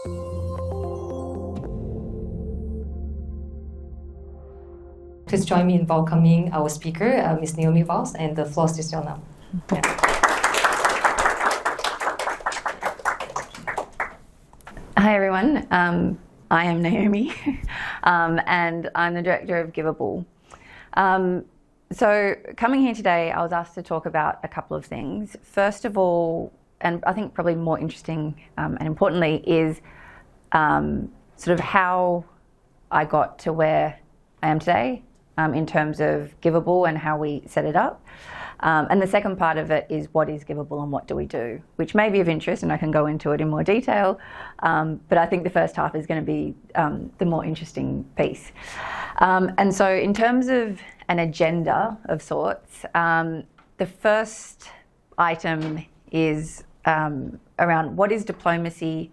Please join me in welcoming our speaker, Ms. Naomi Valls, and the floor is yours now. Yeah. Hi everyone, I am Naomi and I'm the director of Givvable. So coming here today, I was asked to talk about a couple of things. First of all, and I think probably more interesting and importantly, is sort of how I got to where I am today in terms of Givvable and how we set it up. And the second part of it is what is Givvable and what do we do, which may be of interest and I can go into it in more detail. But I think the first half is going to be the more interesting piece. And so in terms of an agenda of sorts, the first item is around what is diplomacy,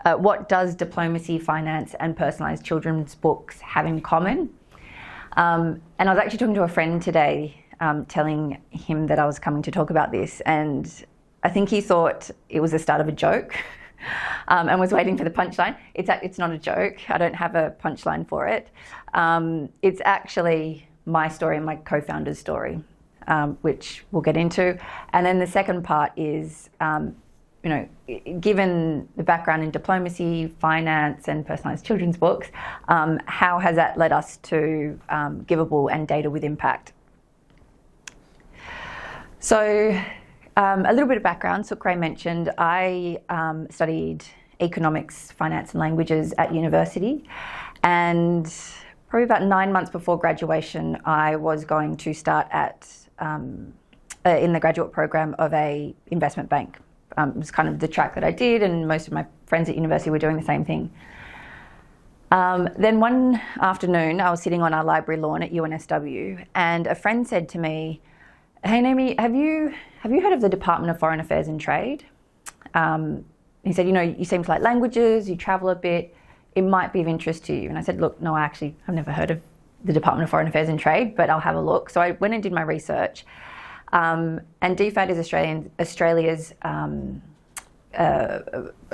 what does diplomacy, finance and personalised children's books have in common? And I was actually talking to a friend today telling him that I was coming to talk about this, and I think he thought it was the start of a joke and was waiting for the punchline. It's not a joke. I don't have a punchline for it. It's actually my story and my co-founder's story, which we'll get into. And then the second part is, given the background in diplomacy, finance and personalised children's books, how has that led us to Givvable and data with impact? So a little bit of background, Sukray mentioned, I studied economics, finance and languages at university, and probably about 9 months before graduation, I was going to start in the graduate program of a investment bank. It was kind of the track that I did, and most of my friends at university were doing the same thing. Then one afternoon, I was sitting on our library lawn at UNSW, and a friend said to me, "Hey Naomi, have you heard of the Department of Foreign Affairs and Trade?" He said, you seem to like languages, you travel a bit, it might be of interest to you. And I said, look, no, I've never heard of the Department of Foreign Affairs and Trade, but I'll have a look. So I went and did my research. And DFAT is Australia's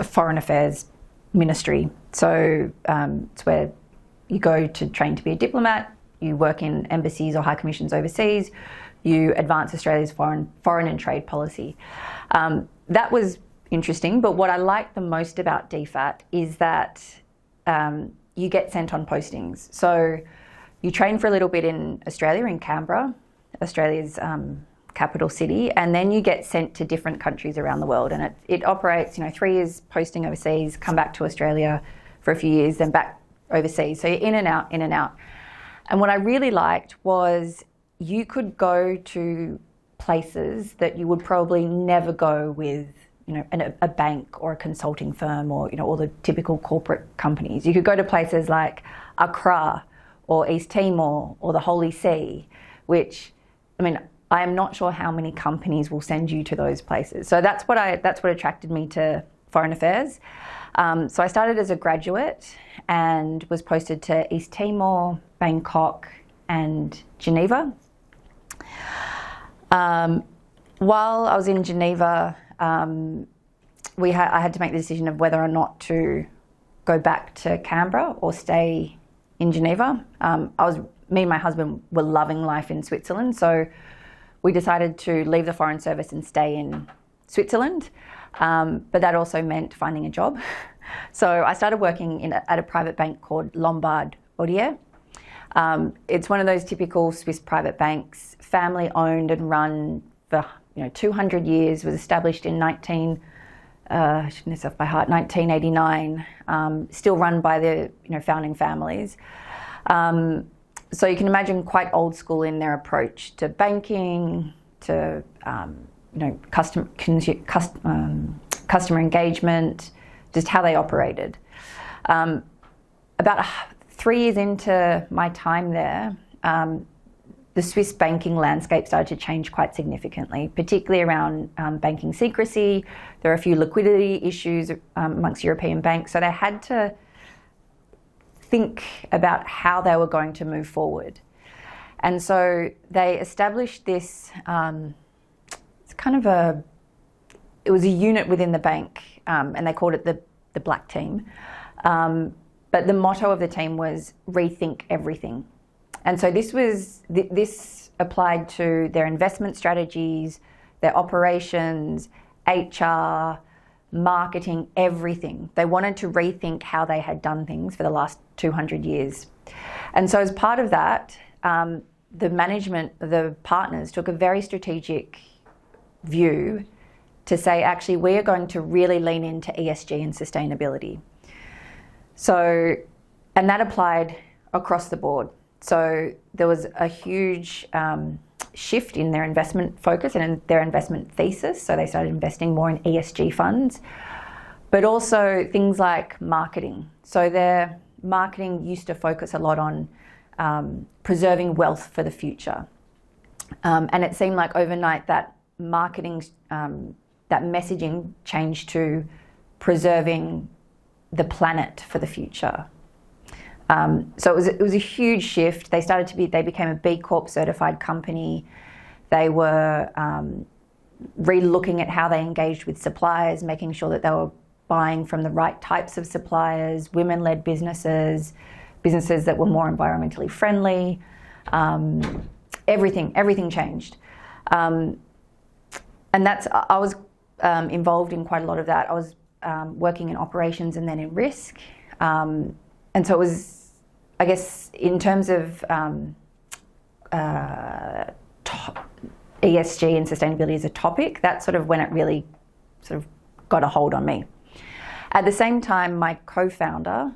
foreign affairs ministry. So it's where you go to train to be a diplomat, you work in embassies or high commissions overseas, you advance Australia's foreign and trade policy. That was interesting, but what I liked the most about DFAT is that you get sent on postings. So you train for a little bit in Australia, in Canberra, Australia's capital city, and then you get sent to different countries around the world. And it operates, 3 years posting overseas, come back to Australia for a few years, then back overseas. So you're in and out, in and out. And what I really liked was you could go to places that you would probably never go with, a bank or a consulting firm or, all the typical corporate companies. You could go to places like Accra or East Timor or the Holy See, which, I am not sure how many companies will send you to those places. So that's what attracted me to foreign affairs. So I started as a graduate and was posted to East Timor, Bangkok and Geneva. While I was in Geneva, I had to make the decision of whether or not to go back to Canberra or stay in Geneva. Me and my husband were loving life in Switzerland, so we decided to leave the Foreign Service and stay in Switzerland, but that also meant finding a job. So I started working at a private bank called Lombard Odier. It's one of those typical Swiss private banks, family owned and run for 200 years, was established in 1989, still run by the founding families. So you can imagine quite old school in their approach to banking, to customer engagement, just how they operated. About 3 years into my time there, the Swiss banking landscape started to change quite significantly, particularly around banking secrecy. There are a few liquidity issues amongst European banks, so they had to think about how they were going to move forward. And so they established this, it was a unit within the bank, and they called it the the black team. But the motto of the team was rethink everything. And so this applied to their investment strategies, their operations, HR, marketing, everything. They wanted to rethink how they had done things for the last 200 years. And so as part of that, the management, the partners took a very strategic view to say, actually, we are going to really lean into ESG and sustainability. So, and that applied across the board. So there was a huge shift in their investment focus and in their investment thesis. So they started investing more in ESG funds, but also things like marketing. So their marketing used to focus a lot on preserving wealth for the future. And it seemed like overnight that marketing, that messaging changed to preserving the planet for the future. So it was a huge shift. They became a B Corp certified company. They were re-looking at how they engaged with suppliers, making sure that they were buying from the right types of suppliers, women-led businesses that were more environmentally friendly. Everything changed. And I was involved in quite a lot of that. I was working in operations and then in risk. And so it was, I guess, in terms of ESG and sustainability as a topic, that's sort of when it really sort of got a hold on me. At the same time, my co-founder,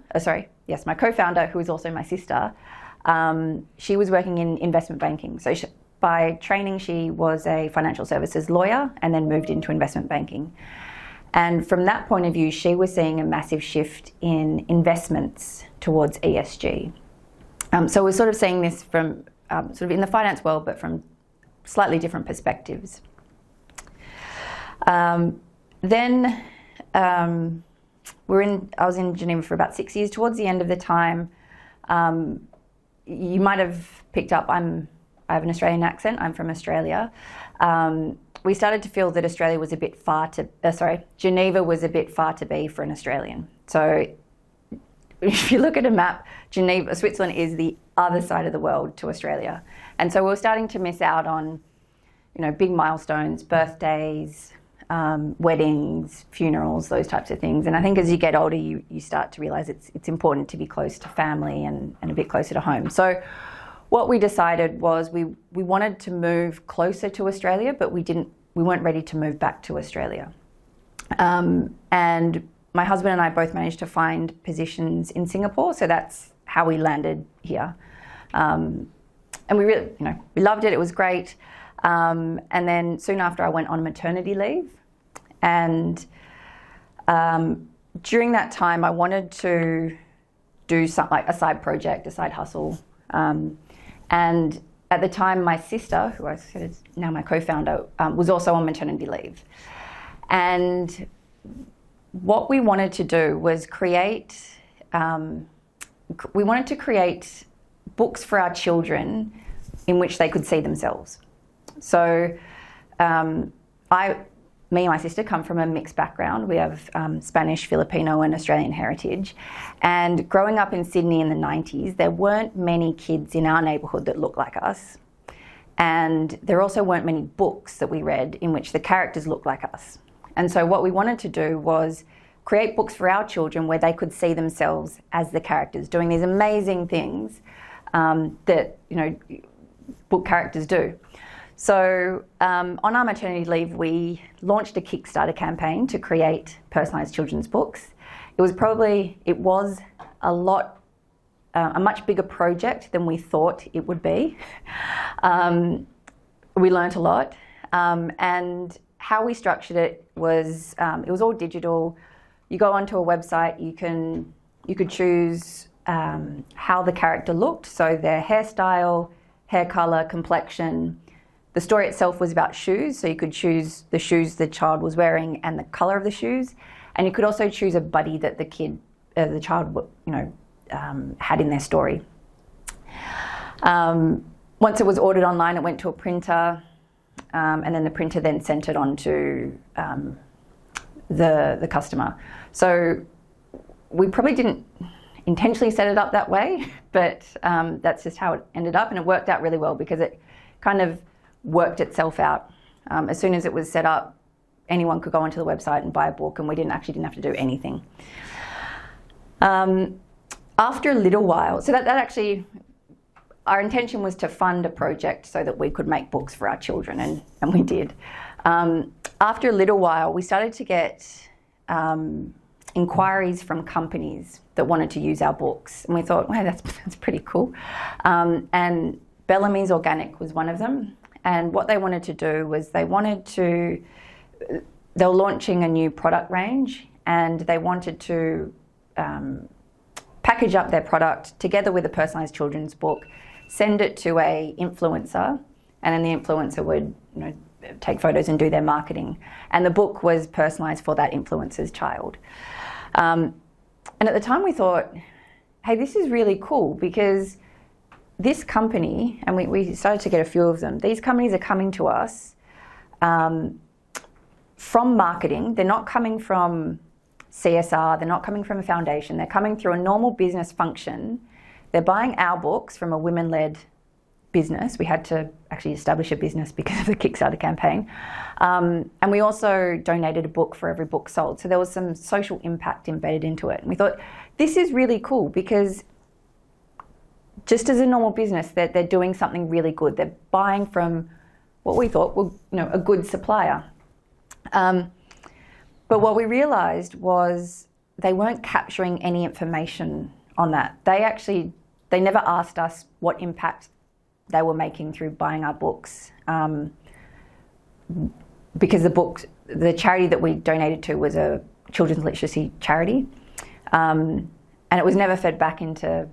who is also my sister, she was working in investment banking. So by training, she was a financial services lawyer and then moved into investment banking. And from that point of view, she was seeing a massive shift in investments towards ESG. So we're sort of seeing this from sort of in the finance world, but from slightly different perspectives. Then I was in Geneva for about 6 years. Towards the end of the time, you might have picked up, I have an Australian accent. I'm from Australia. We started to feel that Geneva was a bit far to be for an Australian. So if you look at a map, Switzerland is the other side of the world to Australia. And so we were starting to miss out on, big milestones, birthdays, weddings, funerals, those types of things. And I think as you get older, you start to realise it's important to be close to family and a bit closer to home. So what we decided was we wanted to move closer to Australia, but we weren't ready to move back to Australia. And my husband and I both managed to find positions in Singapore, so that's how we landed here. And we really, we loved it. It was great. And then soon after, I went on maternity leave. And during that time, I wanted to do something like a side project, a side hustle. And at the time, my sister, who I said is now my co-founder, was also on maternity leave. And what we wanted to do was create books for our children in which they could see themselves. So me and my sister come from a mixed background. We have Spanish, Filipino and Australian heritage. And growing up in Sydney in the 90s, there weren't many kids in our neighbourhood that looked like us. And there also weren't many books that we read in which the characters looked like us. And so what we wanted to do was create books for our children where they could see themselves as the characters, doing these amazing things that, book characters do. So on our maternity leave, we launched a Kickstarter campaign to create personalised children's books. It was a much bigger project than we thought it would be. We learnt a lot. And how we structured it was all digital. You go onto a website, you could choose how the character looked, so their hairstyle, hair colour, complexion. The story itself was about shoes, so you could choose the shoes the child was wearing and the colour of the shoes. And you could also choose a buddy that the child, had in their story. Once it was ordered online, it went to a printer, and then the printer then sent it on to the customer. So we probably didn't intentionally set it up that way, but that's just how it ended up, and it worked out really well because it kind of worked itself out. As soon as it was set up, anyone could go onto the website and buy a book, and we didn't have to do anything. After a little while, so that actually, our intention was to fund a project so that we could make books for our children, and we did. After a little while, we started to get inquiries from companies that wanted to use our books, and we thought, wow, that's pretty cool. And Bellamy's Organic was one of them, and what they wanted to do was they were launching a new product range, and they wanted to package up their product together with a personalised children's book, send it to a influencer, and then the influencer would take photos and do their marketing. And the book was personalised for that influencer's child. And at the time we thought, hey, this is really cool because this company, and we started to get a few of them, these companies are coming to us from marketing. They're not coming from CSR, they're not coming from a foundation, they're coming through a normal business function. They're buying our books from a women-led business. We had to actually establish a business because of the Kickstarter campaign. And we also donated a book for every book sold. So there was some social impact embedded into it. And we thought, this is really cool because just as a normal business, they're doing something really good. They're buying from what we thought were a good supplier. But what we realised was they weren't capturing any information on that. They never asked us what impact they were making through buying our books, because the charity that we donated to was a children's literacy charity, and it was never fed back into,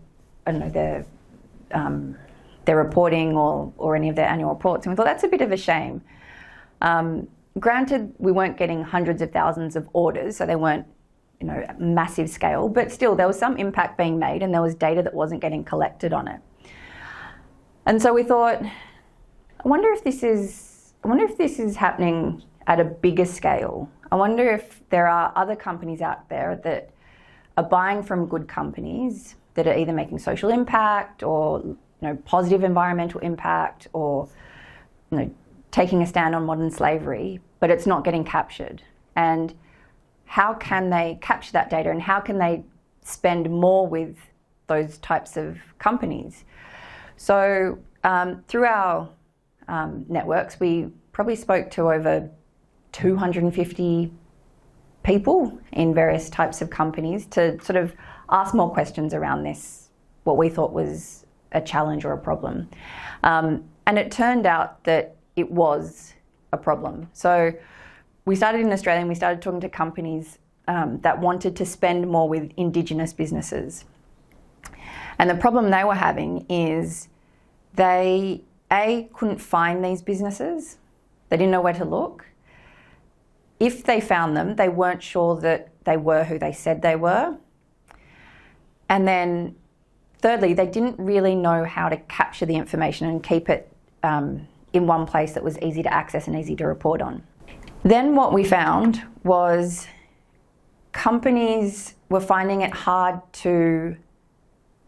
their reporting or any of their annual reports. And we thought that's a bit of a shame. Granted, we weren't getting hundreds of thousands of orders, so they weren't, massive scale, but still there was some impact being made and there was data that wasn't getting collected on it. And so we thought, I wonder if this is happening at a bigger scale. I wonder if there are other companies out there that are buying from good companies that are either making social impact or positive environmental impact or taking a stand on modern slavery, but it's not getting captured. And how can they capture that data and how can they spend more with those types of companies? So through our networks, we probably spoke to over 250 people in various types of companies to sort of ask more questions around this, what we thought was a challenge or a problem. And it turned out that it was a problem. So we started in Australia and we started talking to companies that wanted to spend more with Indigenous businesses. And the problem they were having is they, couldn't find these businesses. They didn't know where to look. If they found them, they weren't sure that they were who they said they were. And then thirdly, they didn't really know how to capture the information and keep it in one place that was easy to access and easy to report on. Then what we found was companies were finding it hard to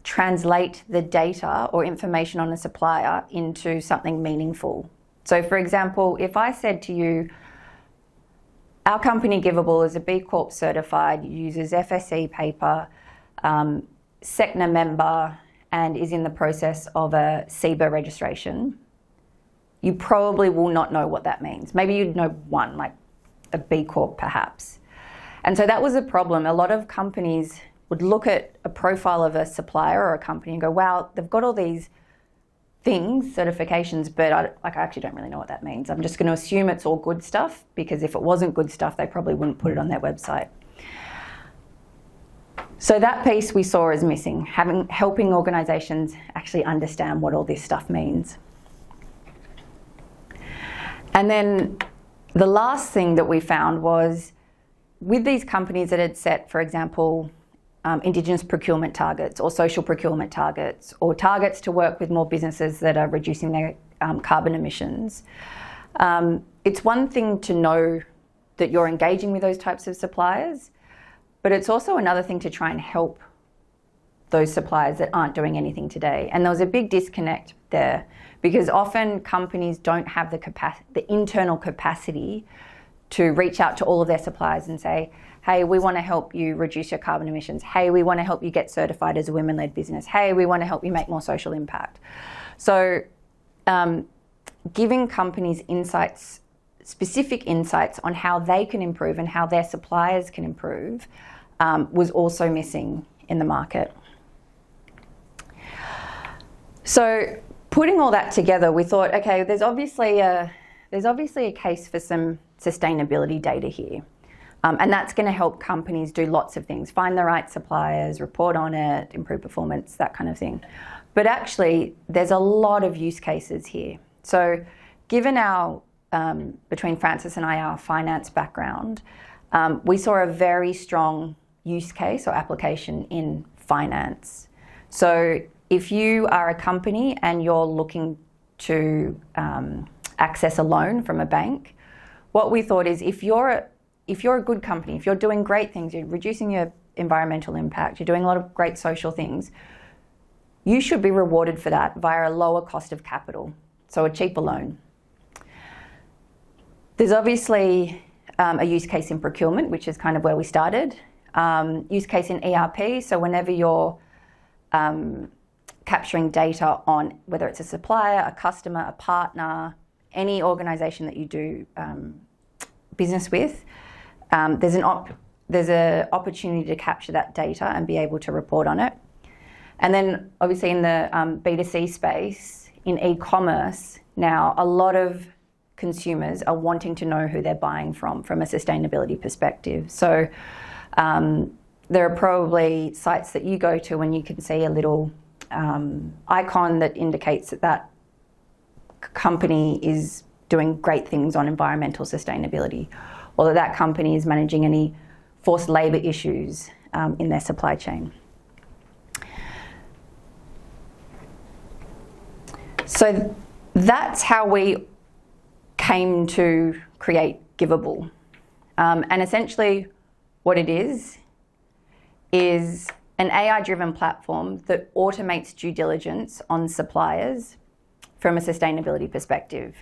translate the data or information on a supplier into something meaningful. So for example, if I said to you, our company Givvable is a B Corp certified, uses FSC paper, SECNA member, and is in the process of a CITBA registration, you probably will not know what that means. Maybe you'd know one, like a B Corp perhaps. And so that was a problem. A lot of companies would look at a profile of a supplier or a company and go, wow, they've got all these things, certifications, but I actually don't really know what that means. I'm just going to assume it's all good stuff, because if it wasn't good stuff, they probably wouldn't put it on their website. So that piece we saw as missing, helping organisations actually understand what all this stuff means. And then the last thing that we found was with these companies that had set, for example, Indigenous procurement targets or social procurement targets or targets to work with more businesses that are reducing their carbon emissions, it's one thing to know that you're engaging with those types of suppliers, but it's also another thing to try and help those suppliers that aren't doing anything today. And there was a big disconnect there because often companies don't have the internal capacity to reach out to all of their suppliers and say, hey, we want to help you reduce your carbon emissions. Hey, we want to help you get certified as a women-led business. Hey, we want to help you make more social impact. So giving companies insights, specific insights on how they can improve and how their suppliers can improve was also missing in the market. So putting all that together, we thought, okay, there's obviously a case for some sustainability data here. And that's going to help companies do lots of things, find the right suppliers, report on it, improve performance, that kind of thing. But actually, there's a lot of use cases here. So given our, between Francis and I, our finance background, we saw a very strong use case or application in finance. So if you are a company and you're looking to access a loan from a bank, what we thought is if you're a good company, if you're doing great things, you're reducing your environmental impact, you're doing a lot of great social things, you should be rewarded for that via a lower cost of capital, so a cheaper loan. There's obviously a use case in procurement, which is kind of where we started. Use case in ERP, so whenever you're capturing data on whether it's a supplier, a customer, a partner, any organisation that you do business with, there's an opportunity to capture that data and be able to report on it. And then obviously in the B2C space, in e-commerce, now a lot of consumers are wanting to know who they're buying from a sustainability perspective. So there are probably sites that you go to and you can see a little icon that indicates that that company is doing great things on environmental sustainability, or that that company is managing any forced labour issues in their supply chain. So that's how we came to create Givvable. And essentially what it is an AI-driven platform that automates due diligence on suppliers from a sustainability perspective.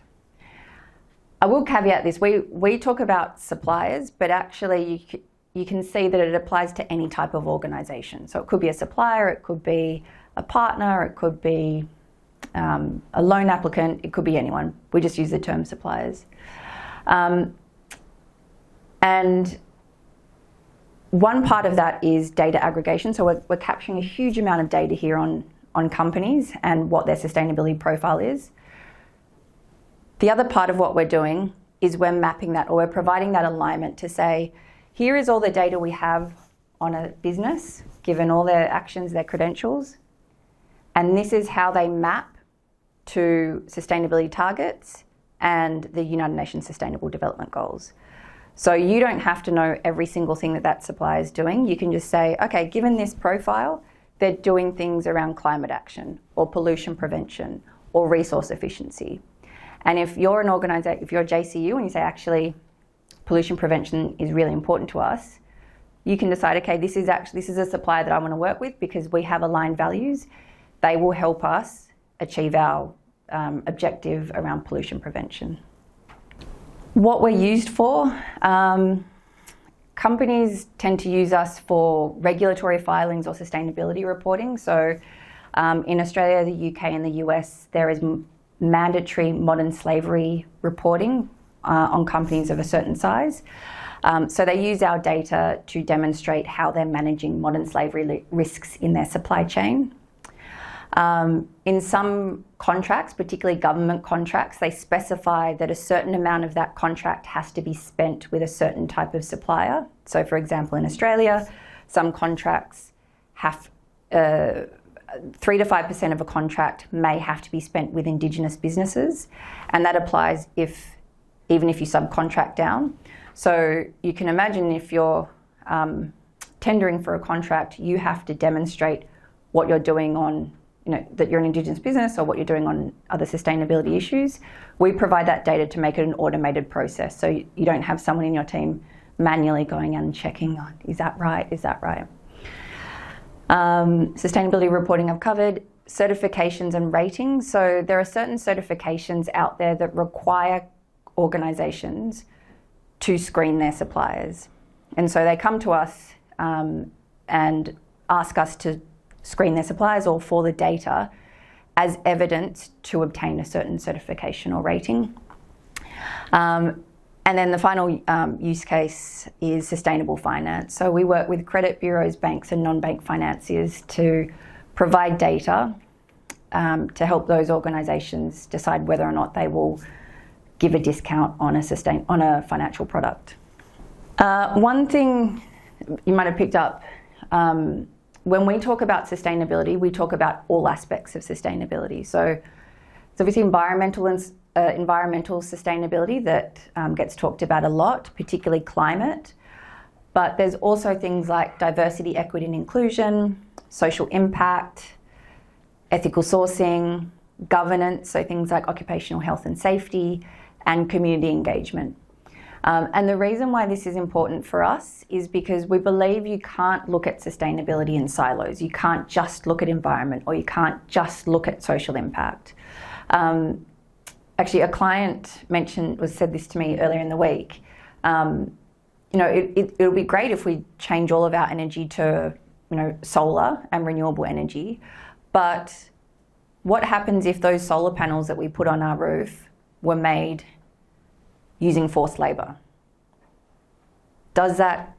I will caveat this, we talk about suppliers, but actually you can see that it applies to any type of organisation. So it could be a supplier, it could be a partner, it could be a loan applicant, it could be anyone. We just use the term suppliers. And one part of that is data aggregation. So we're capturing a huge amount of data here on companies and what their sustainability profile is. The other part of what we're doing is we're mapping that, or we're providing that alignment to say, here is all the data we have on a business, given all their actions, their credentials, and this is how they map to sustainability targets and the United Nations Sustainable Development Goals. So you don't have to know every single thing that that supplier is doing. You can just say, okay, given this profile, they're doing things around climate action or pollution prevention or resource efficiency. And if you're an organisation, if you're a JCU and you say, actually, pollution prevention is really important to us, you can decide, okay, this is a supplier that I want to work with because we have aligned values. They will help us achieve our objective around pollution prevention. What we're used for, companies tend to use us for regulatory filings or sustainability reporting. So in Australia, the UK and the US, there is mandatory modern slavery reporting on companies of a certain size. So they use our data to demonstrate how they're managing modern slavery risks in their supply chain. In some contracts, particularly government contracts, they specify that a certain amount of that contract has to be spent with a certain type of supplier. So for example, in Australia, some contracts have 3 to 5% of a contract may have to be spent with Indigenous businesses, and that applies even if you subcontract down. So you can imagine if you're tendering for a contract, you have to demonstrate what you're doing on, that you're an Indigenous business or what you're doing on other sustainability issues. We provide that data to make it an automated process. So you don't have someone in your team manually going and checking, is that right, is that right? Sustainability reporting I've covered. Certifications and ratings. So there are certain certifications out there that require organisations to screen their suppliers. And so they come to us and ask us to screen their suppliers or for the data as evidence to obtain a certain certification or rating. And then the final use case is sustainable finance. So we work with credit bureaus, banks and non-bank financiers to provide data to help those organisations decide whether or not they will give a discount on a financial product. One thing you might have picked up, when we talk about sustainability, we talk about all aspects of sustainability. So it's obviously environmental sustainability that gets talked about a lot, particularly climate. But there's also things like diversity, equity and inclusion, social impact, ethical sourcing, governance, so things like occupational health and safety, and community engagement. And the reason why this is important for us is because we believe you can't look at sustainability in silos. You can't just look at environment, or you can't just look at social impact. Actually, a client said this to me earlier in the week. It'll be great if we change all of our energy to, solar and renewable energy. But what happens if those solar panels that we put on our roof were made using forced labour? Does that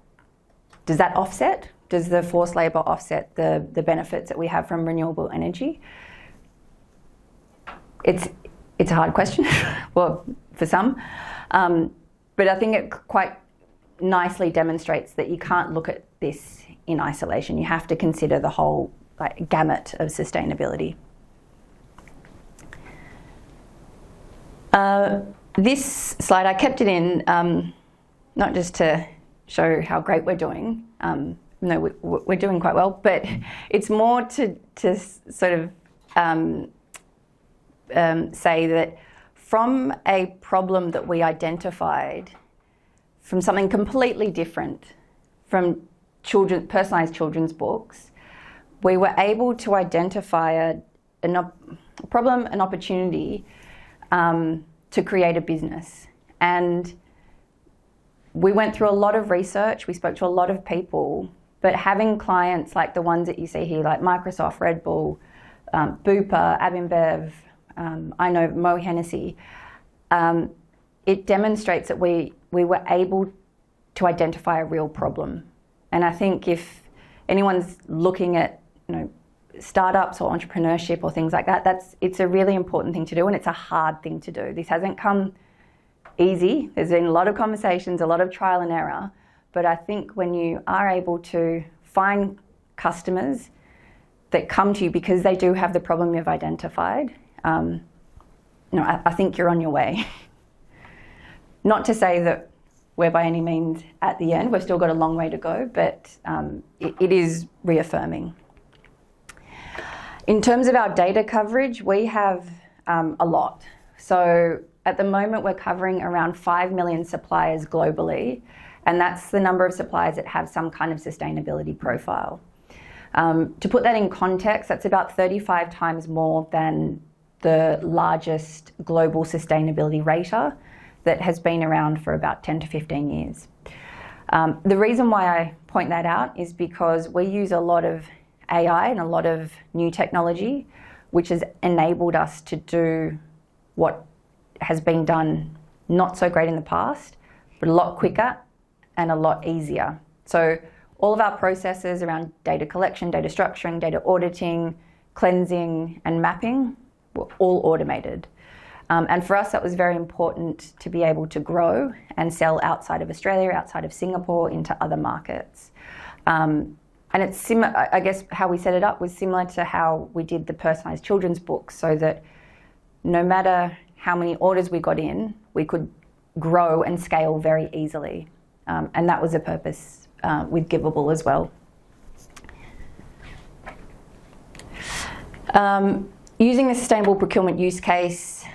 offset? Does the forced labour offset the benefits that we have from renewable energy? It's a hard question, well, for some. But I think it quite nicely demonstrates that you can't look at this in isolation. You have to consider the whole gamut of sustainability. This slide, I kept it in not just to show how great we're doing, no, we're doing quite well, but it's more to sort of say that from a problem that we identified, from something completely different, from personalised children's books, we were able to identify a problem, an opportunity to create a business. And we went through a lot of research, we spoke to a lot of people, but having clients like the ones that you see here, like Microsoft, Red Bull, Bupa, Abimbev, I know Mo Hennessy, it demonstrates that we were able to identify a real problem. And I think if anyone's looking at startups or entrepreneurship or things like that, it's a really important thing to do, and it's a hard thing to do. This hasn't come easy. There's been a lot of conversations, a lot of trial and error, but I think when you are able to find customers that come to you because they do have the problem you've identified, I think you're on your way. Not to say that we're by any means at the end. We've still got a long way to go, but it is reaffirming. In terms of our data coverage, we have a lot. So at the moment, we're covering around 5 million suppliers globally, and that's the number of suppliers that have some kind of sustainability profile. To put that in context, that's about 35 times more than the largest global sustainability rater that has been around for about 10 to 15 years. The reason why I point that out is because we use a lot of AI and a lot of new technology, which has enabled us to do what has been done not so great in the past, but a lot quicker and a lot easier. So all of our processes around data collection, data structuring, data auditing, cleansing and mapping were all automated. And for us, that was very important to be able to grow and sell outside of Australia, outside of Singapore, into other markets. And it's similar, I guess how we set it up was similar to how we did the personalised children's books, so that no matter how many orders we got in, we could grow and scale very easily. And that was the purpose with Givvable as well. Using the sustainable procurement use case,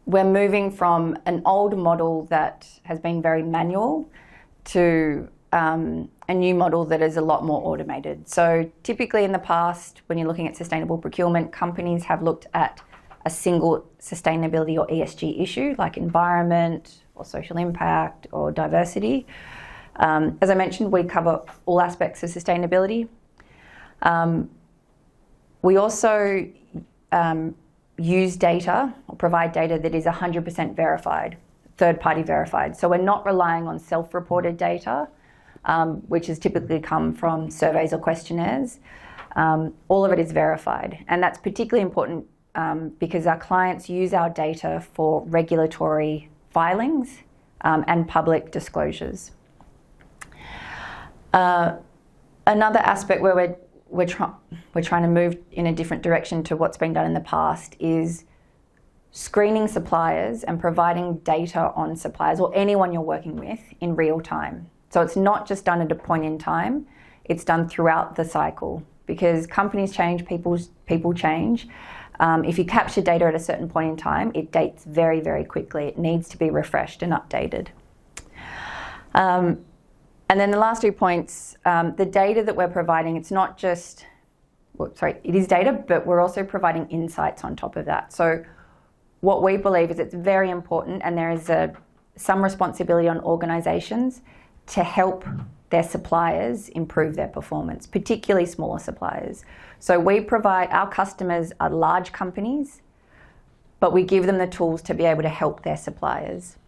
we're moving from an old model that has been very manual to a new model that is a lot more automated. So typically in the past, when you're looking at sustainable procurement, companies have looked at a single sustainability or ESG issue like environment or social impact or diversity. As I mentioned, we cover all aspects of sustainability. We also use data or provide data that is 100% verified, third-party verified. So we're not relying on self-reported data, which has typically come from surveys or questionnaires. All of it is verified. And that's particularly important because our clients use our data for regulatory filings and public disclosures. Another aspect where we're trying to move in a different direction to what's been done in the past is screening suppliers and providing data on suppliers or anyone you're working with in real time. So it's not just done at a point in time, it's done throughout the cycle because companies change, people change. If you capture data at a certain point in time, it dates very, very quickly. It needs to be refreshed and updated. And then the last 2 points, the data that we're providing, it's not just, it is data, but we're also providing insights on top of that. So what we believe is it's very important and there is some responsibility on organisations to help their suppliers improve their performance, particularly smaller suppliers. So we provide, our customers are large companies, but we give them the tools to be able to help their suppliers.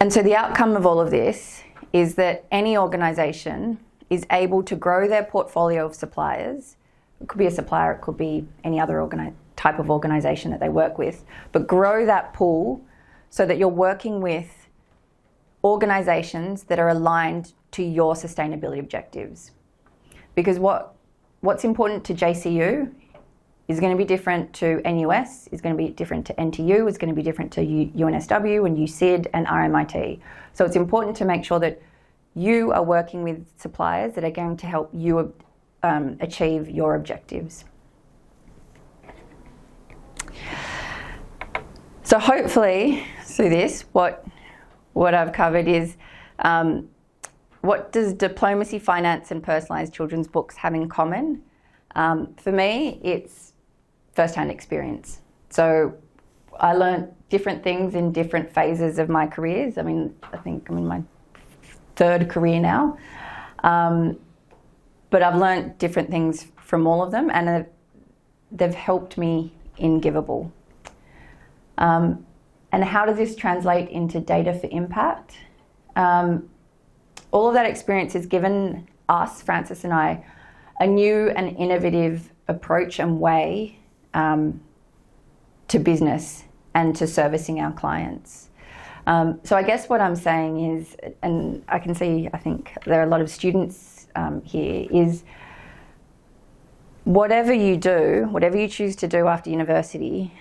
And so the outcome of all of this is that any organisation is able to grow their portfolio of suppliers. It could be a supplier, it could be any other type of organisation that they work with, but grow that pool so that you're working with organisations that are aligned to your sustainability objectives. Because what's important to JCU is going to be different to NUS, is going to be different to NTU, is going to be different to UNSW and UCID and RMIT. So it's important to make sure that you are working with suppliers that are going to help you achieve your objectives. So hopefully through this, what I've covered is what does diplomacy, finance and personalised children's books have in common? For me, it's first-hand experience. So I learned different things in different phases of my careers. I think I'm in my third career now. But I've learned different things from all of them and they've helped me in Givvable. And how does this translate into data for impact? All of that experience has given us, Francis and I, a new and innovative approach and way to business and to servicing our clients. So I guess what I'm saying is, and I can see, I think there are a lot of students here, is whatever you do, whatever you choose to do after university,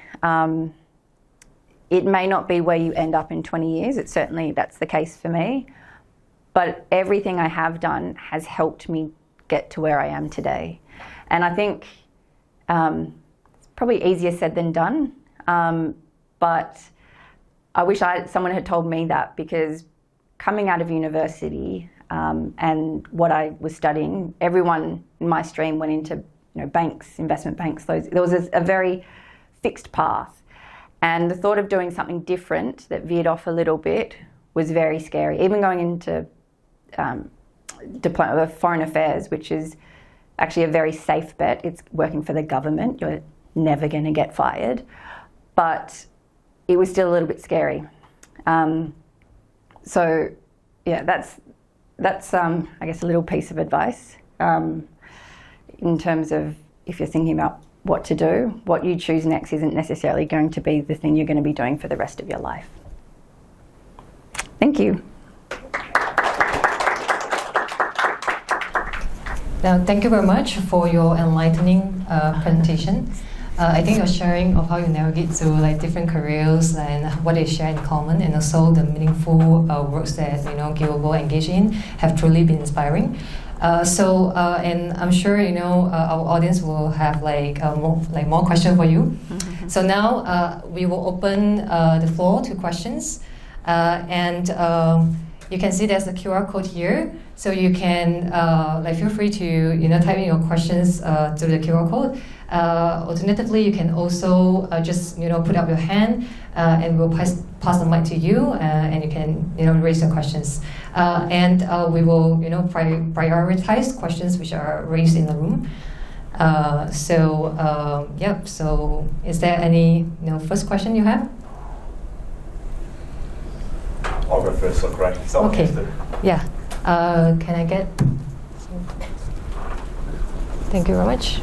it may not be where you end up in 20 years. It's certainly, that's the case for me. But everything I have done has helped me get to where I am today. And I think it's probably easier said than done. But I wish someone had told me that, because coming out of university and what I was studying, everyone in my stream went into banks, investment banks. There was a very fixed path. And the thought of doing something different that veered off a little bit was very scary. Even going into foreign affairs, which is actually a very safe bet. It's working for the government. You're never going to get fired. But it was still a little bit scary. So yeah, that's I guess a little piece of advice in terms of if you're thinking about what to do, what you choose next isn't necessarily going to be the thing you're going to be doing for the rest of your life. Thank you. Now, thank you very much for your enlightening presentation. I think your sharing of how you navigate through like different careers and what they share in common, and also the meaningful works that Givvable engage in, have truly been inspiring. And I'm sure our audience will have more questions for you. Mm-hmm. So now we will open the floor to questions, and you can see there's a QR code here, so you can feel free to type in your questions through the QR code. Alternatively, you can also just put up your hand, and we'll pass the mic to you, and you can raise your questions. And we will prioritize questions which are raised in the room. So is there any first question you have? I'll go first, so great. Okay. Yeah. Can I get? Thank you very much.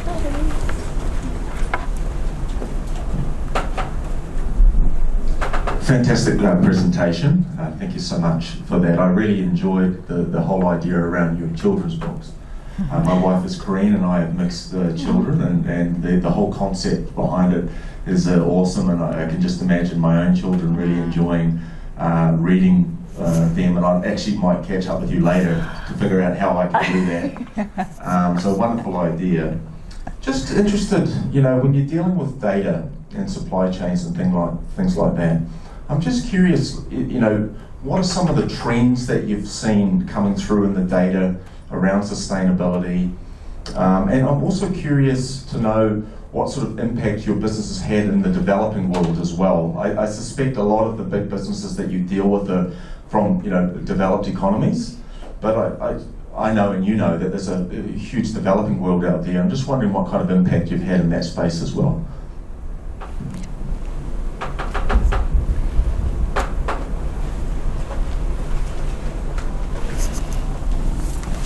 Fantastic presentation. Thank you so much for that. I really enjoyed the whole idea around your children's books. My wife is Korean and I have mixed children, and the whole concept behind it is awesome, and I can just imagine my own children really enjoying reading them, and I actually might catch up with you later to figure out how I can do that. So wonderful idea. Just interested, when you're dealing with data and supply chains and things like that, I'm just curious, what are some of the trends that you've seen coming through in the data around sustainability? And I'm also curious to know what sort of impact your business has had in the developing world as well. I suspect a lot of the big businesses that you deal with are from developed economies, but I know and you know that there's a huge developing world out there. I'm just wondering what kind of impact you've had in that space as well.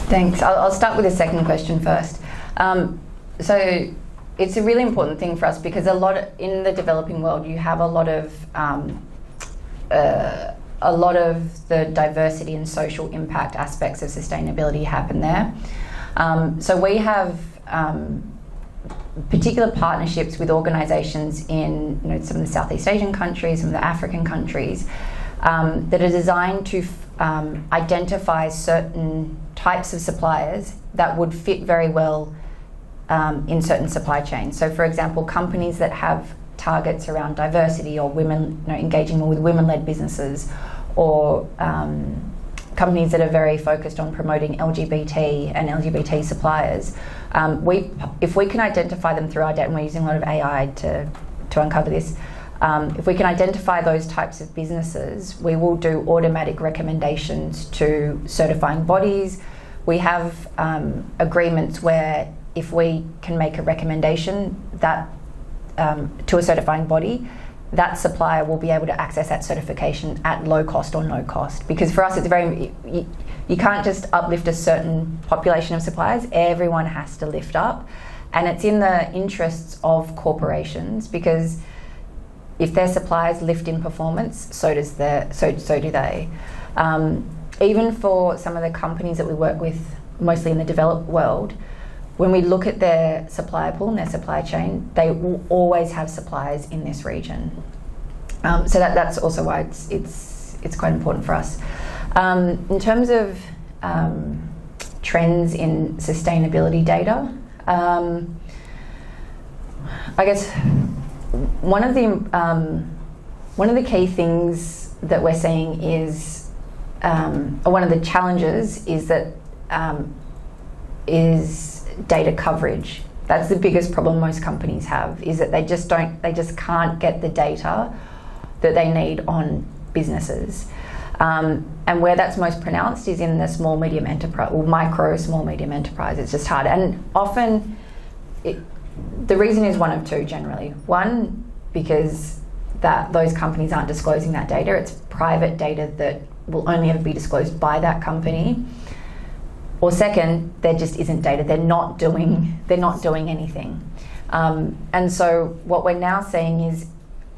Thanks. I'll start with the second question first. So it's a really important thing for us because in the developing world, you have a lot of the diversity and social impact aspects of sustainability happen there. So we have particular partnerships with organisations in some of the Southeast Asian countries, some of the African countries, that are designed to identify certain types of suppliers that would fit very well in certain supply chains. So for example, companies that have targets around diversity or women, engaging more with women-led businesses, or companies that are very focused on promoting LGBT and LGBT suppliers. If we can identify them through our data, and we're using a lot of AI to uncover this, if we can identify those types of businesses, we will do automatic recommendations to certifying bodies. We have agreements where if we can make a recommendation that to a certifying body, that supplier will be able to access that certification at low cost or no cost. Because for us, it's you can't just uplift a certain population of suppliers. Everyone has to lift up, and it's in the interests of corporations, because if their suppliers lift in performance, so do they. Even for some of the companies that we work with, mostly in the developed world, when we look at their supplier pool and their supply chain, they will always have suppliers in this region. So that's also why it's quite important for us. In terms of trends in sustainability data, I guess one of the key things that we're seeing is, or one of the challenges is data coverage. That's the biggest problem most companies have, is that they just can't get the data that they need on businesses. And where that's most pronounced is in the small, medium enterprise, or micro, small, medium enterprise. It's just hard. And often the reason is one of two generally. One, because those companies aren't disclosing that data. It's private data that will only ever be disclosed by that company. Or second, there just isn't data. They're not doing anything. And so what we're now seeing is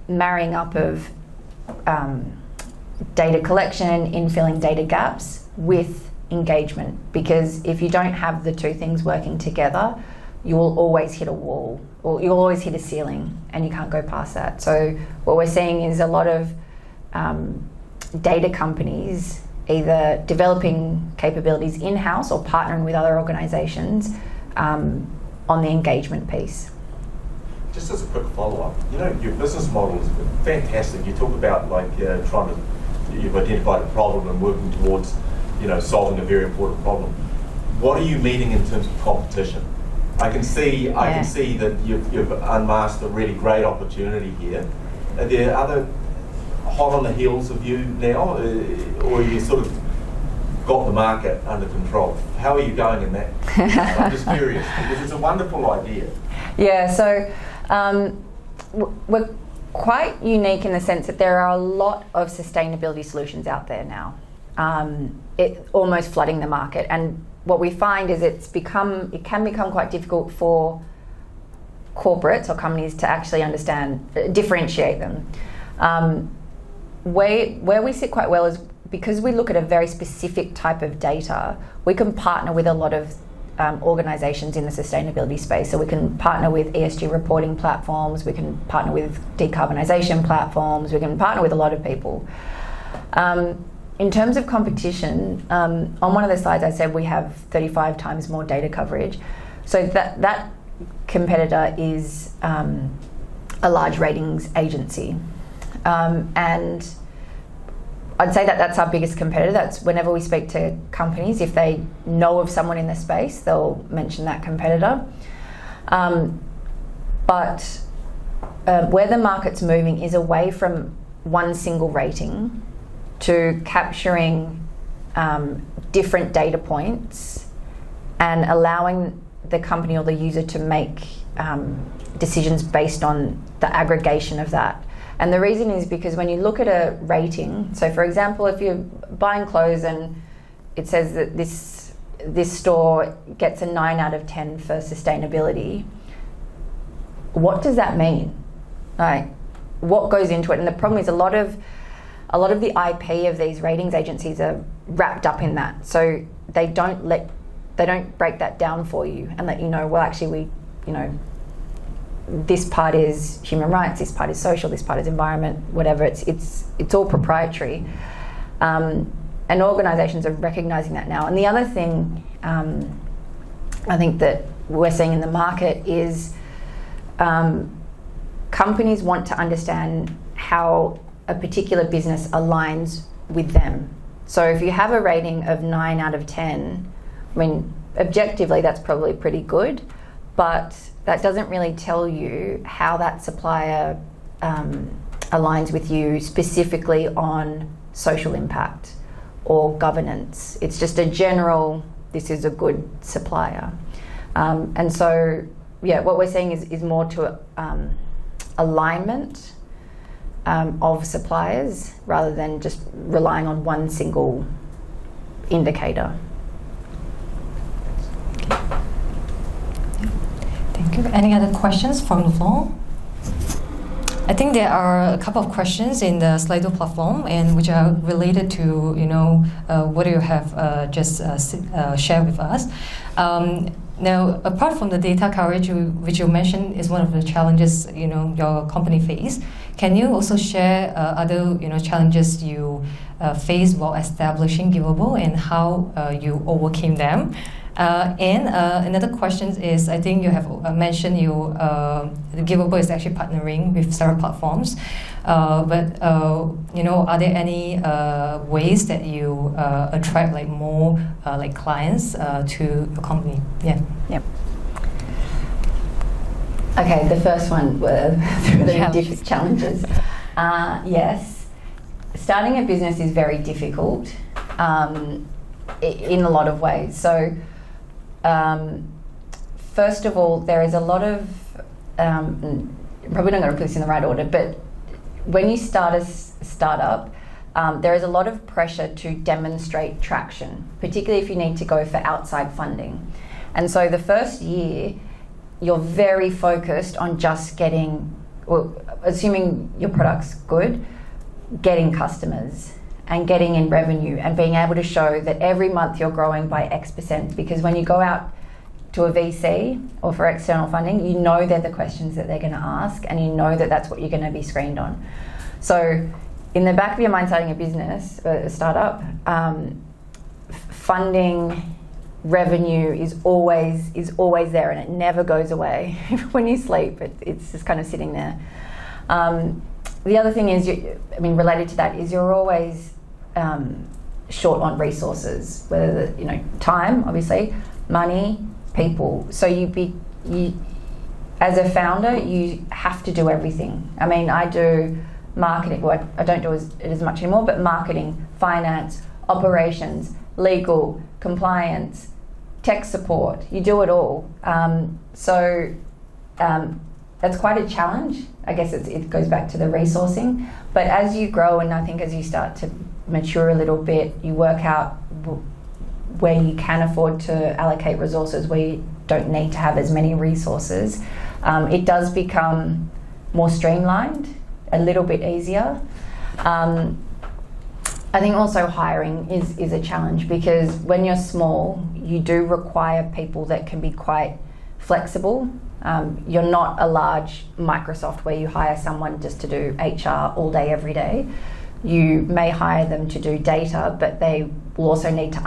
marrying up of data collection, infilling data gaps with engagement. Because if you don't have the two things working together, you will always hit a wall, or you'll always hit a ceiling, and you can't go past that. So what we're seeing is a lot of data companies either developing capabilities in-house or partnering with other organisations on the engagement piece. Just as a quick follow-up, your business model is fantastic. You talk about you've identified a problem and working towards, solving a very important problem. What are you meeting in terms of competition? I can see that you've unmasked a really great opportunity here. Are there other hot on the heels of you now, or you sort of got the market under control? How are you going in that? I'm just curious, because it's a wonderful idea. Yeah, so we're quite unique in the sense that there are a lot of sustainability solutions out there now, almost flooding the market. And what we find is it can become quite difficult for corporates or companies to actually differentiate them. Where we sit quite well is because we look at a very specific type of data, we can partner with a lot of organisations in the sustainability space. So we can partner with ESG reporting platforms, we can partner with decarbonisation platforms, we can partner with a lot of people. In terms of competition, on one of the slides I said we have 35 times more data coverage. So that competitor is a large ratings agency. And I'd say that that's our biggest competitor. That's whenever we speak to companies, if they know of someone in the space, they'll mention that competitor. But where the market's moving is away from one single rating to capturing different data points and allowing the company or the user to make decisions based on the aggregation of that. And the reason is because when you look at a rating, so for example, if you're buying clothes and it says that this store gets a 9 out of 10 for sustainability, what does that mean? Like, what goes into it? And the problem is a lot of the IP of these ratings agencies are wrapped up in that. So they don't break that down for you and let you know, well, actually this part is human rights, this part is social, this part is environment, whatever. It's all proprietary, and organisations are recognising that now. And the other thing I think that we're seeing in the market is companies want to understand how a particular business aligns with them. So if you have a rating of 9 out of 10, I mean, objectively that's probably pretty good, but that doesn't really tell you how that supplier aligns with you specifically on social impact or governance. It's just a general, this is a good supplier. And so, yeah, what we're seeing is more to alignment of suppliers rather than just relying on one single indicator. Thank you. Any other questions from the floor? I think there are a couple of questions in the Slido platform, and which are related to what you have just shared with us. Now, apart from the data coverage, which you mentioned is one of the challenges your company face, can you also share other challenges you faced while establishing Givvable and how you overcame them? And another question is, I think you have mentioned Givvable is actually partnering with several platforms, but are there any ways that you attract more clients to your company? Yeah. Yep. Okay, the first one were the challenges. Yes, starting a business is very difficult in a lot of ways. So. First of all, there is a lot of, probably not going to put this in the right order, but when you start a startup, there is a lot of pressure to demonstrate traction, particularly if you need to go for outside funding. And so the first year, you're very focused on just assuming your product's good, getting customers and getting in revenue and being able to show that every month you're growing by X%, because when you go out to a VC or for external funding, you know they're the questions that they're going to ask, and you know that that's what you're going to be screened on. So in the back of your mind, starting a business, a startup, funding, revenue is always there, and it never goes away. When you sleep, it's just kind of sitting there. The other thing is, related to that, is you're always short on resources, whether time, obviously, money, people. So you as a founder, you have to do everything. I do marketing. Well, I don't do it as much anymore, but marketing, finance, operations, legal, compliance, tech support. You do it all. That's quite a challenge. I guess it goes back to the resourcing. But as you grow, and I think as you start to mature a little bit, you work out where you can afford to allocate resources, where you don't need to have as many resources. It does become more streamlined, a little bit easier. I think also hiring is a challenge, because when you're small, you do require people that can be quite flexible. You're not a large Microsoft where you hire someone just to do HR all day, every day. You may hire them to do data, but they will also need to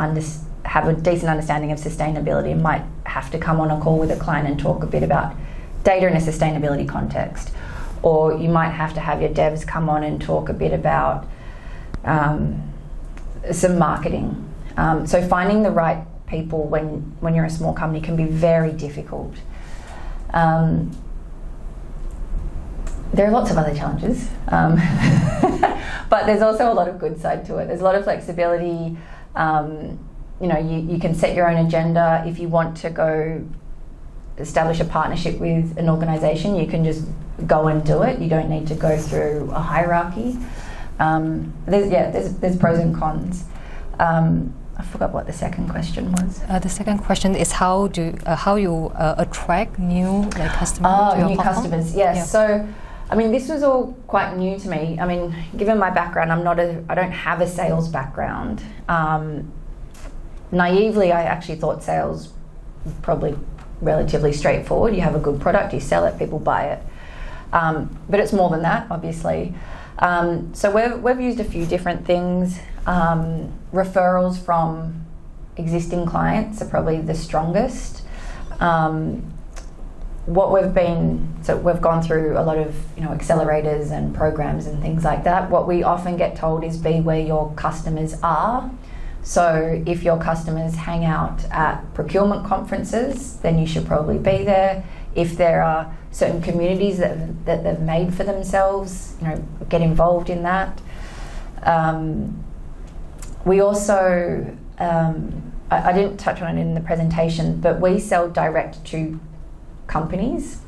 have a decent understanding of sustainability, and might have to come on a call with a client and talk a bit about data in a sustainability context. Or you might have to have your devs come on and talk a bit about some marketing. So finding the right people when you're a small company can be very difficult. There are lots of other challenges, but there's also a lot of good side to it. There's a lot of flexibility. You can set your own agenda. If you want to go establish a partnership with an organisation, you can just go and do it. You don't need to go through a hierarchy. There's pros and cons. I forgot what the second question was. The second question is how you attract new customers to your new platform? Customers. Yes. Yeah. So, this was all quite new to me. Given my background, I don't have a sales background. Naively, I actually thought sales was probably relatively straightforward. You have a good product, you sell it, people buy it. But it's more than that, obviously. So we've used a few different things. Referrals from existing clients are probably the strongest. We've gone through a lot of accelerators and programs and things like that. What we often get told is be where your customers are. So if your customers hang out at procurement conferences, then you should probably be there. If there are certain communities that they've made for themselves, get involved in that. We also, I didn't touch on it in the presentation, but we sell direct to companies,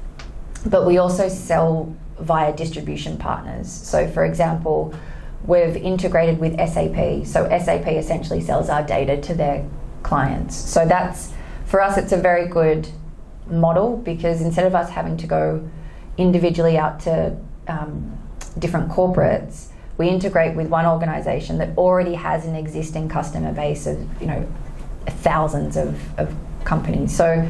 but we also sell via distribution partners. So for example, we've integrated with SAP. So SAP essentially sells our data to their clients. So that's, for us, it's a very good model, because instead of us having to go individually out to different corporates, we integrate with one organisation that already has an existing customer base of thousands of companies. So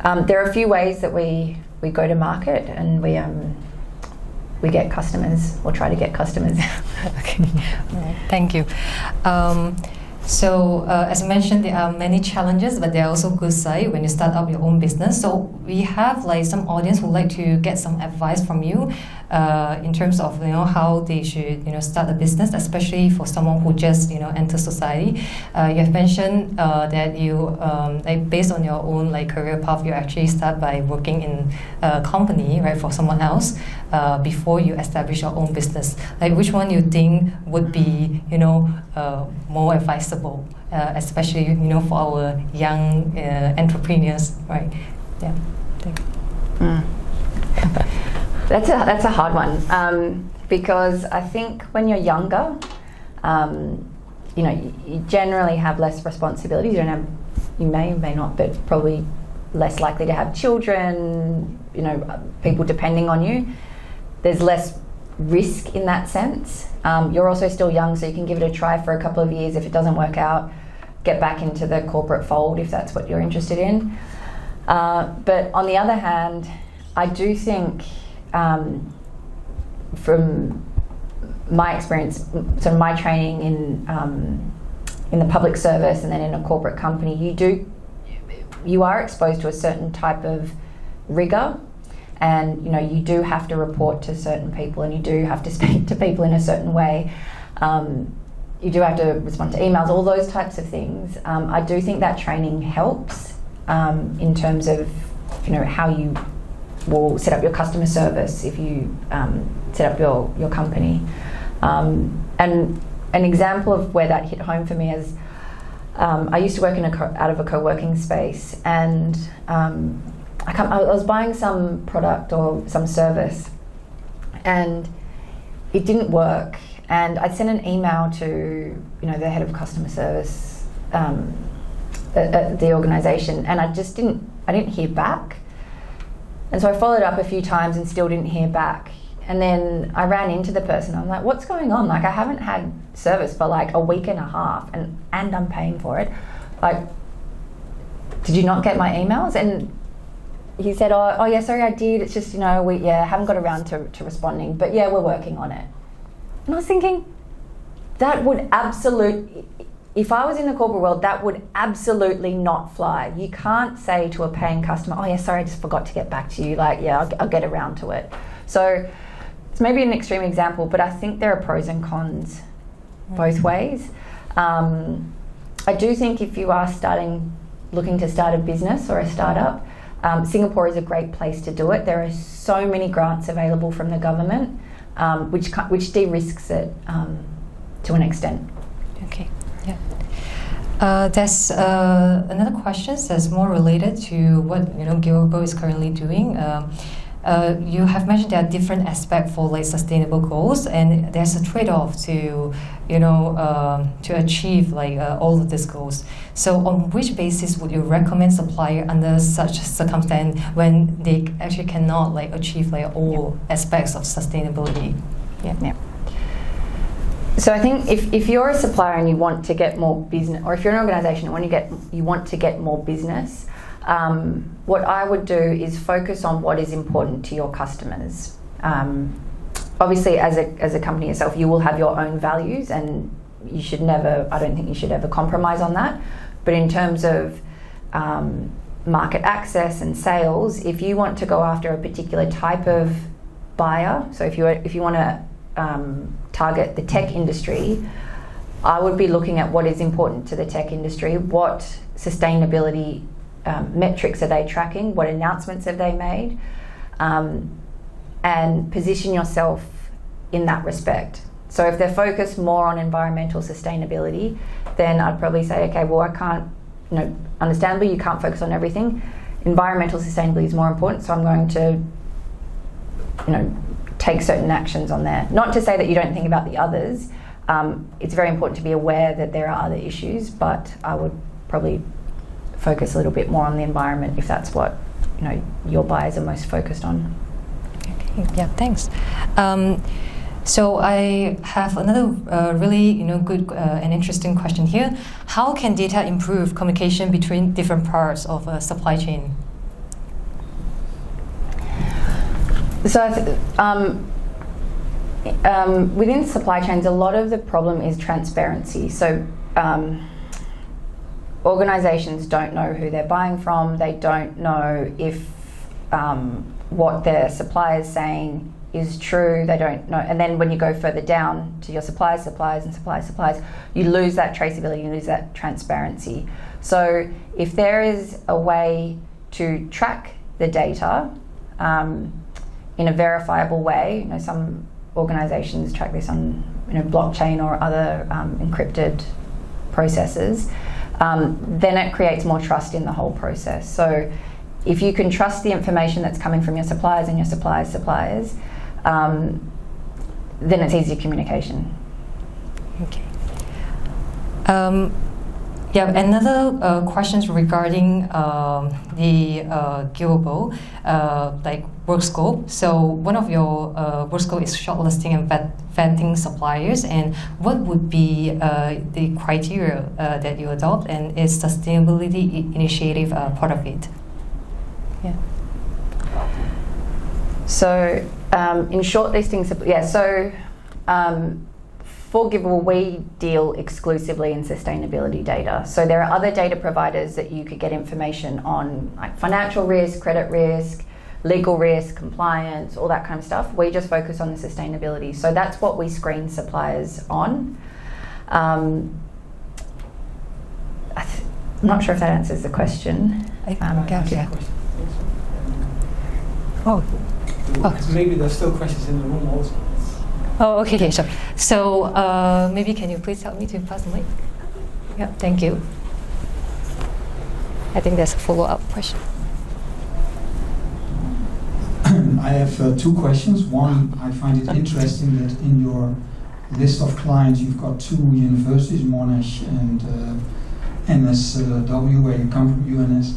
there are a few ways that we go to market, and we get customers, or try to get customers. Okay, thank you. So as mentioned, there are many challenges, but there are also good side when you start up your own business. So we have some audience who would like to get some advice from you in terms of how they should start a business, especially for someone who just enters society. You have mentioned that you based on your own career path, you actually start by working in a company, right, for someone else before you establish your own business. Which one you think would be more advisable, especially for our young entrepreneurs, right? Yeah. Thank you. That's a hard one, because I think when you're younger, you generally have less responsibilities. You may not, but probably less likely to have children. People depending on you. There's less risk in that sense. You're also still young, so you can give it a try for a couple of years. If it doesn't work out, get back into the corporate fold if that's what you're interested in. But on the other hand, I do think from my experience, so my training in the public service and then in a corporate company, you are exposed to a certain type of rigor, and you do have to report to certain people, and you do have to speak to people in a certain way. You do have to respond to emails, all those types of things. I do think that training helps in terms of how you will set up your customer service if you set up your company. And an example of where that hit home for me is I used to work out of a co-working space, and I was buying some product or some service, and it didn't work. And I sent an email to the head of customer service at the organisation, and I didn't hear back. And so I followed up a few times and still didn't hear back. And then I ran into the person. I'm like, what's going on? Like, I haven't had service for like a week and a half, and I'm paying for it. Like, did you not get my emails? And he said, oh yeah, sorry, I did. It's just, we haven't got around to responding, but yeah, we're working on it. And I was thinking, that would if I was in the corporate world, that would absolutely not fly. You can't say to a paying customer, oh yeah, sorry, I just forgot to get back to you. Like, yeah, I'll get around to it. So it's maybe an extreme example, but I think there are pros and cons both ways. I do think if you are looking to start a business or a startup, Singapore is a great place to do it. There are so many grants available from the government, which de-risks it to an extent. Okay, yeah. There's another question that's more related to what Givvable is currently doing. You have mentioned there are different aspects for like sustainable goals, and there's a trade-off to to achieve all of these goals. So on which basis would you recommend supplier under such circumstance when they actually cannot achieve all aspects of sustainability? Yeah. So I think if you're a supplier and you want to get more business, or if you're an organisation and you want to get more business, what I would do is focus on what is important to your customers. Obviously, as a company yourself, you will have your own values, and I don't think you should ever compromise on that. But in terms of market access and sales, if you want to go after a particular type of buyer, so if you want to target the tech industry, I would be looking at what is important to the tech industry, what sustainability metrics are they tracking, what announcements have they made, and position yourself in that respect. So if they're focused more on environmental sustainability, then I'd probably say, okay, well, I can't, understandably you can't focus on everything. Environmental sustainability is more important, so I'm going to, take certain actions on there. Not to say that you don't think about the others. It's very important to be aware that there are other issues, but I would probably focus a little bit more on the environment if that's what your buyers are most focused on. Okay, yeah, thanks. So I have another really good and interesting question here. How can data improve communication between different parts of a supply chain? So within supply chains, a lot of the problem is transparency. So organisations don't know who they're buying from. They don't know if what their supplier's saying is true. They don't know. And then when you go further down to your suppliers, you lose that traceability, you lose that transparency. So if there is a way to track the data in a verifiable way, some organisations track this on blockchain or other encrypted processes, then it creates more trust in the whole process. So if you can trust the information that's coming from your suppliers and your suppliers, then it's easier communication. Okay. Another questions regarding the Givvable, work scope. So one of your work scope is shortlisting and vetting suppliers, and what would be the criteria that you adopt, and is sustainability initiative part of it? Yeah. So in shortlisting, for Givvable, we deal exclusively in sustainability data. So there are other data providers that you could get information on, like financial risk, credit risk, legal risk, compliance, all that kind of stuff. We just focus on the sustainability. So that's what we screen suppliers on. I'm not sure if that answers the question. Yeah. Oh. Maybe there's still questions in the room also. Oh, okay, sure. So maybe can you please help me to pass the mic? Yeah, thank you. I think there's a follow-up question. I have two questions. One, I find it interesting that in your list of clients you've got two universities, Monash and NSW, where you come from, UNS.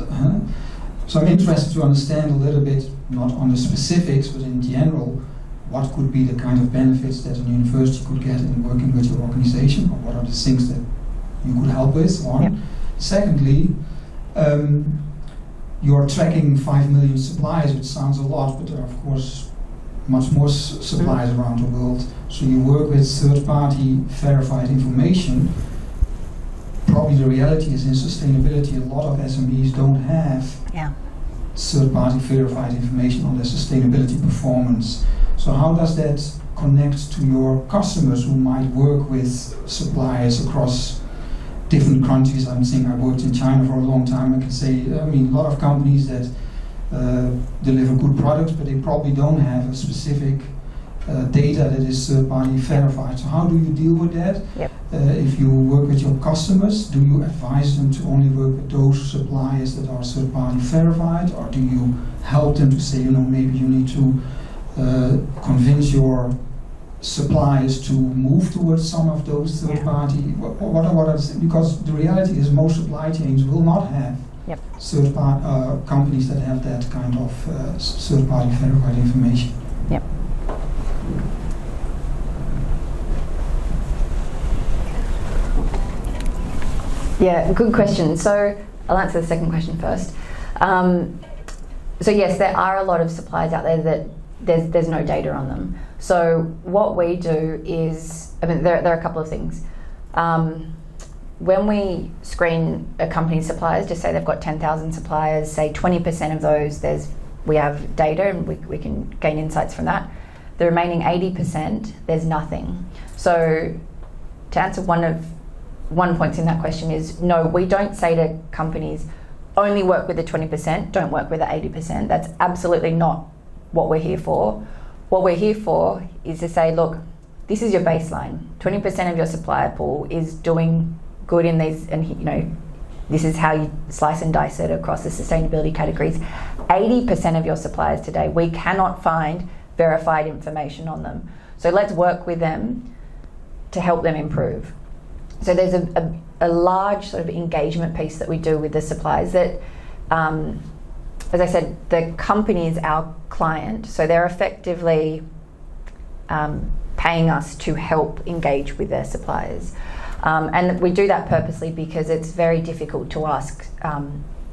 So I'm interested to understand a little bit, not on the specifics, but in general, what could be the kind of benefits that a university could get in working with your organization, or what are the things that you could help with, one. Yep. Secondly, you're tracking 5 million suppliers, which sounds a lot, but there are, of course, much more suppliers around the world. So you work with third-party verified information. Probably the reality is in sustainability, a lot of SMEs don't have third-party verified information on their sustainability performance. So how does that connect to your customers who might work with suppliers across different countries? I'm saying I worked in China for a long time. I can say, a lot of companies that deliver good products, but they probably don't have a specific data that is third-party verified. So how do you deal with that? Yep. If you work with your customers, do you advise them to only work with those suppliers that are third-party verified, or do you help them to say, maybe you need to convince your suppliers to move towards some of those third-party? What are because the reality is most supply chains will not have third-party companies that have that kind of third-party verified information. Yep. Yeah, good question. So I'll answer the second question first. So yes, there are a lot of suppliers out there that there's no data on them. So what we do is, there are a couple of things. When we screen a company's suppliers, just say they've got 10,000 suppliers, say 20% of those we have data and we can gain insights from that. The remaining 80%, there's nothing. So to answer one point in that question is, no, we don't say to companies, only work with the 20%, don't work with the 80%. That's absolutely not what we're here for. What we're here for is to say, look, this is your baseline. 20% of your supplier pool is doing good in these, and this is how you slice and dice it across the sustainability categories. 80% of your suppliers today, we cannot find verified information on them. So let's work with them to help them improve. So there's a large sort of engagement piece that we do with the suppliers that, as I said, the company is our client, so they're effectively paying us to help engage with their suppliers. And we do that purposely because it's very difficult to ask,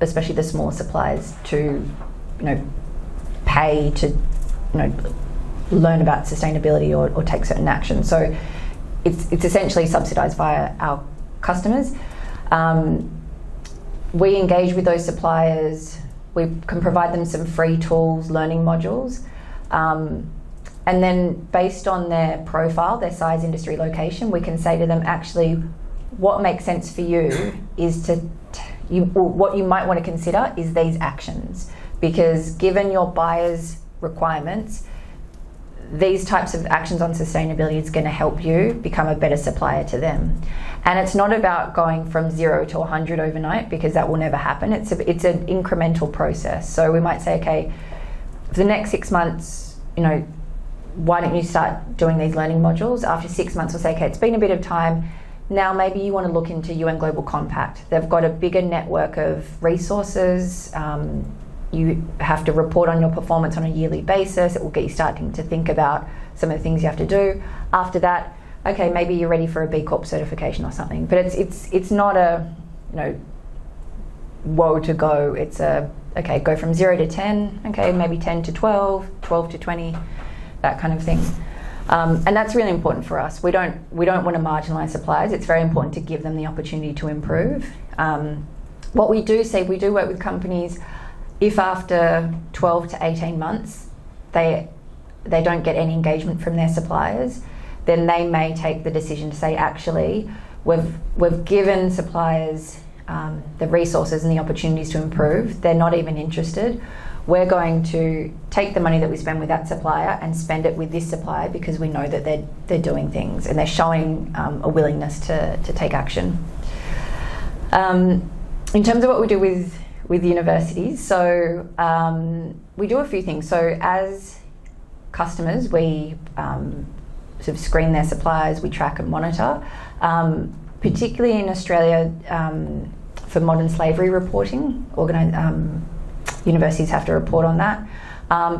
especially the small suppliers, to pay to learn about sustainability or take certain action. So it's essentially subsidised via our customers. We engage with those suppliers. We can provide them some free tools, learning modules, and then based on their profile, their size, industry, location, we can say to them, actually, what makes sense for you is what you might want to consider is these actions, because given your buyer's requirements, these types of actions on sustainability is going to help you become a better supplier to them. And it's not about going from 0 to 100 overnight, because that will never happen. It's an incremental process. So we might say, okay, for the next 6 months, why don't you start doing these learning modules? After 6 months, we'll say, okay, it's been a bit of time. Now maybe you want to look into UN Global Compact. They've got a bigger network of resources. You have to report on your performance on a yearly basis. It will get you starting to think about some of the things you have to do. After that, okay, maybe you're ready for a B Corp certification or something. But it's not a woe to go. It's a okay, go from 0 to 10, okay, maybe 10 to 12, 12 to 20, that kind of thing. And that's really important for us. We don't want to marginalise suppliers. It's very important to give them the opportunity to improve. What we do see, we do work with companies, if after 12 to 18 months they don't get any engagement from their suppliers, then they may take the decision to say, actually, we've given suppliers the resources and the opportunities to improve. They're not even interested. We're going to take the money that we spend with that supplier and spend it with this supplier because we know that they're doing things and they're showing a willingness to take action. In terms of what we do with universities, so we do a few things. So as customers, we sort of screen their suppliers, we track and monitor, particularly in Australia for modern slavery reporting. Universities have to report on that,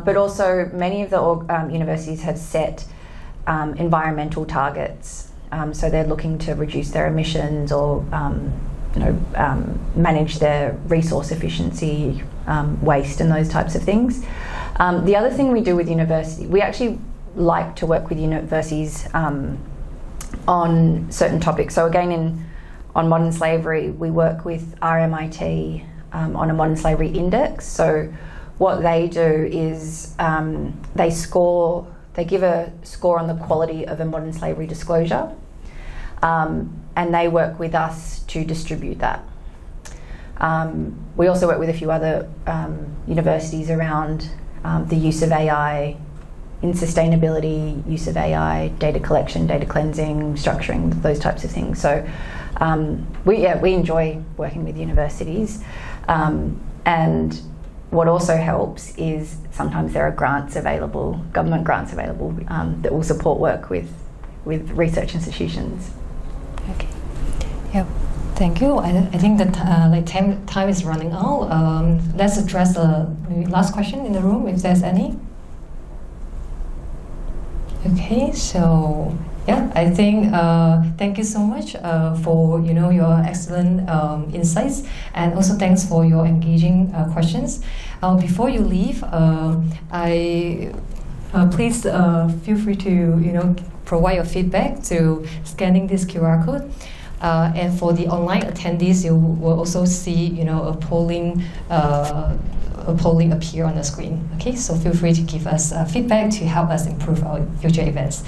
but also many of the universities have set environmental targets. So they're looking to reduce their emissions or manage their resource efficiency, waste and those types of things. The other thing we do with universities, we actually like to work with universities on certain topics. So again, on modern slavery, we work with RMIT on a modern slavery index. So what they do is they give a score on the quality of a modern slavery disclosure, and they work with us to distribute that. We also work with a few other universities around the use of AI in sustainability, use of AI, data collection, data cleansing, structuring, those types of things. So we enjoy working with universities. And what also helps is sometimes there are grants available, government grants available, that will support work with research institutions. Okay. Yeah. Thank you. I think that time is running out. Let's address the last question in the room, if there's any. Okay. So yeah, I think thank you so much for your excellent insights, and also thanks for your engaging questions. Before you leave, please feel free to provide your feedback to scanning this QR code. And for the online attendees, you will also see a polling appear on the screen. Okay, so feel free to give us feedback to help us improve our future events.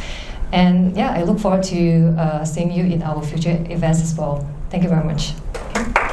And yeah, I look forward to seeing you in our future events as well. Thank you very much. Okay.